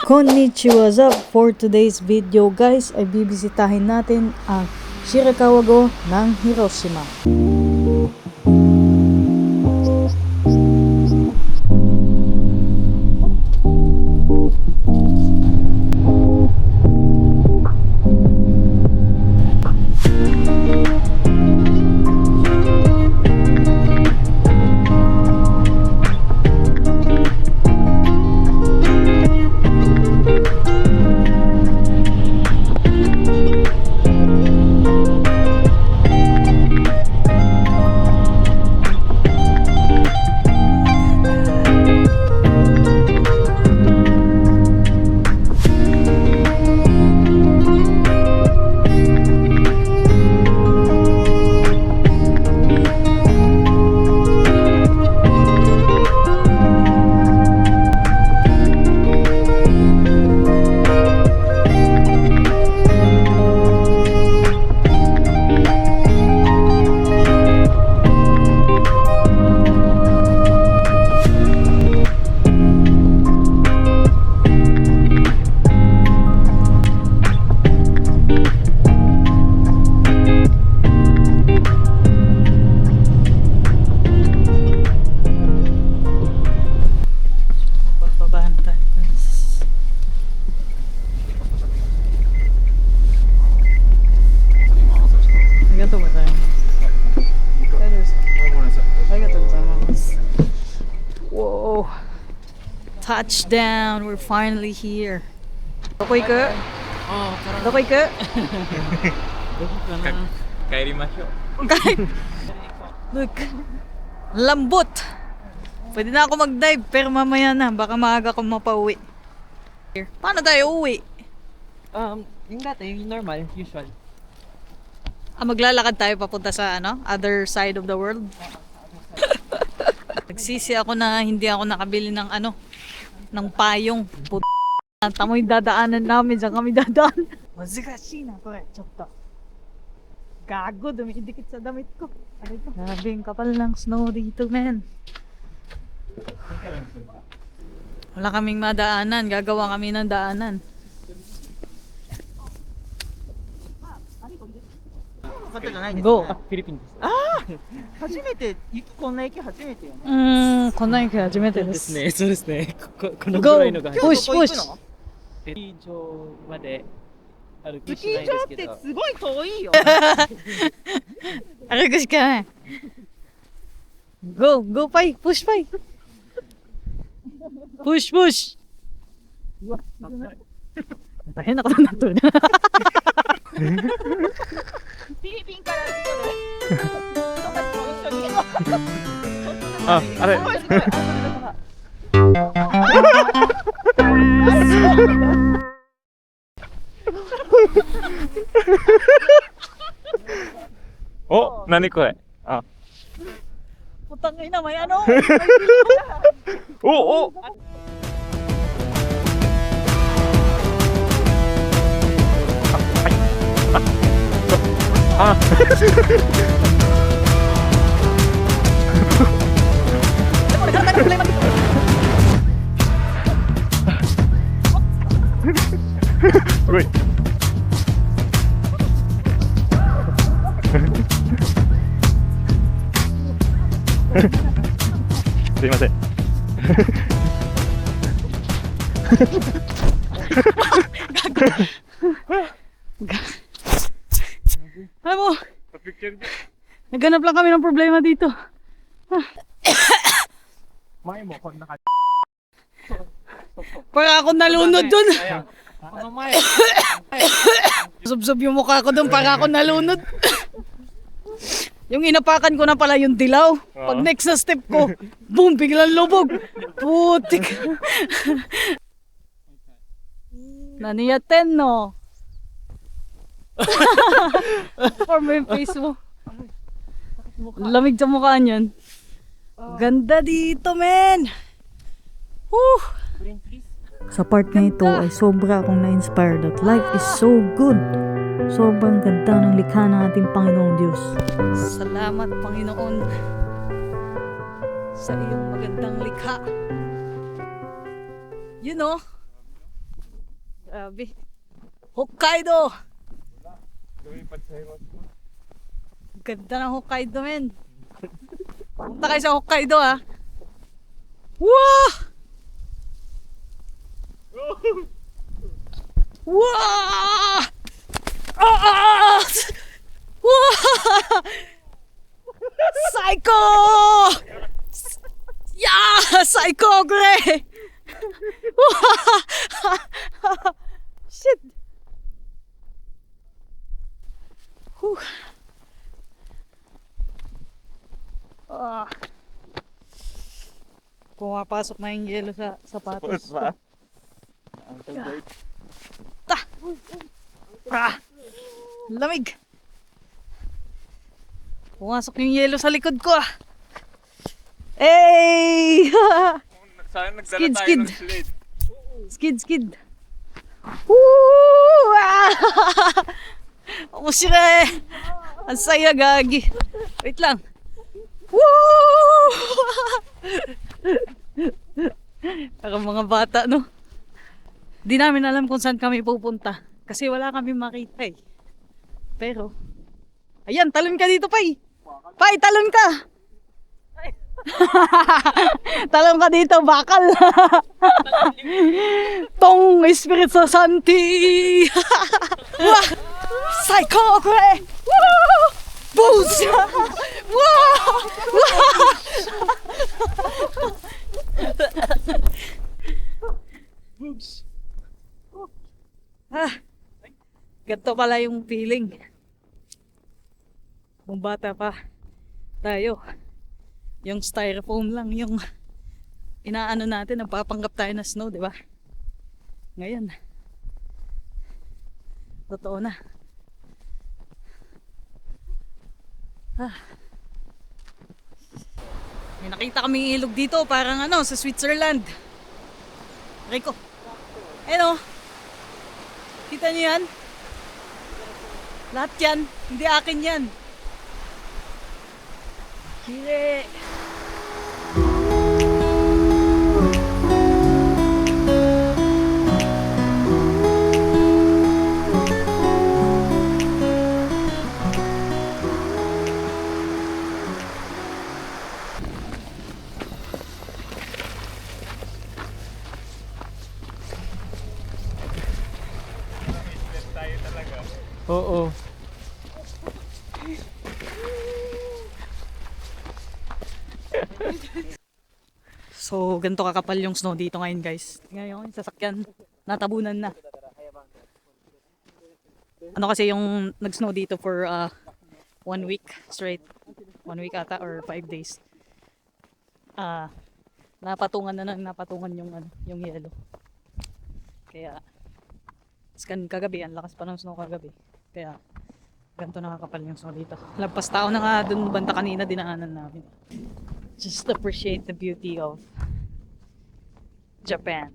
Konnichiwa up for today's video guys ay bibisitahin natin ang Shirakawa-go ng Hiroshima. Whoa! Touchdown! We're finally here. Doko iku? Doko iku? Look! Lambot! Pwede na ako mag-dive pero mamaya na. Baka maaga akong mapauwi. Paano tayo uwi? Yung dati, yung normal, usual. Maglalakad tayo papunta sa other side of the world. Nagsisi ako na hindi ako nakabili ng ng payong. Tamoy dadaanan namin, saan kami dadaan. Mazikashi na to chotto. Gago, dumidikit sa damit ko. Grabe yung kapal ng snow dito, man. Wala kaming madaanan, gagawa kami ng daanan. Go! Philippines. 初めてこんな駅初めてよね。こんな駅初めてで。ですすね、そうですね。このぐ Go! らいのが。 Push, どこ行 push! くの？スキー場まで歩きスキーしないで場ってすけど。すごい遠いよ。歩くしかない。Go! Go, Pai! Push, Pai! Push, push! 変なことになってるね。フィリピンから来る人たちも一緒に。あ、あれ。すごいすごい。お、何これ。あ、 Putang ina, mayお、お。あ、すごい。すいません。Alam mo, naghanap lang kami ng problema dito. Para ako nalunod dun. Subsob yung mukha ko dun, para ako nalunod. Yung inapakan ko na pala yung dilaw. Pag next na step ko, boom, biglang lubog. Putik. Naniyaten, no? Forma yung face mo. Lamig sa mukha niyan. Ganda dito, men! Woo! Sa part na ito ay sobra akong na-inspire that life is so good. Sobrang ganda ng likha ng ating Panginoong Diyos. Salamat, Panginoon, sa iyong magandang likha. You know? Grabe. Hokkaido! Ganda ng Hokkaido, men. Punta kayo sa Hokkaido, ha? Wow! Wow! Ah! Wow! Psycho! Yeah! Psycho, Gre! Shit! Whew. Pumapasok na yung yelo sa sapatos. Ta! Lamig! Pumasok yung yelo sa likod ko, ah! Hey! Sana nagdala Skid, tayo skid. ng sled. Skid! Woo! Ah! Umushire! Ang saya, gagi. Wait lang. Woo! Parang mga bata, no? Di namin alam kung saan kami pupunta. Kasi wala kami makita, eh. Pero, ayan, talon ka dito, Pai! Pai, talon ka! Talon ka dito, bakal! Tong Espiritu Santi! Wah! Psycho, okay! Woo! Boost! Wow! Ah, ganito pala yung feeling. Kung bata pa tayo, yung styrofoam lang yung inaano natin, nagpapanggap tayo na snow, di ba? Ngayon, totoo na. May nakita kaming ilog dito, parang ano, sa Switzerland. Rico. Ano? Kita niyo yan? Lahat yan, hindi akin yan. Kire. Oo. So, ganito kakapal yung snow dito ngayon, guys. Ngayon, sasakyan, natabunan na. Ano kasi yung nag-snow dito for 1 week straight. 1 week ata or 5 days. Napatungan na nang napatungan yung, yung yelo. Kaya, kagabi, ang lakas pa ng snow kagabi. Kaya, ganito nakakapal yung snow dito. Lagpas tao na nga dun banda kanina dinaanan namin. Just appreciate the beauty of Japan.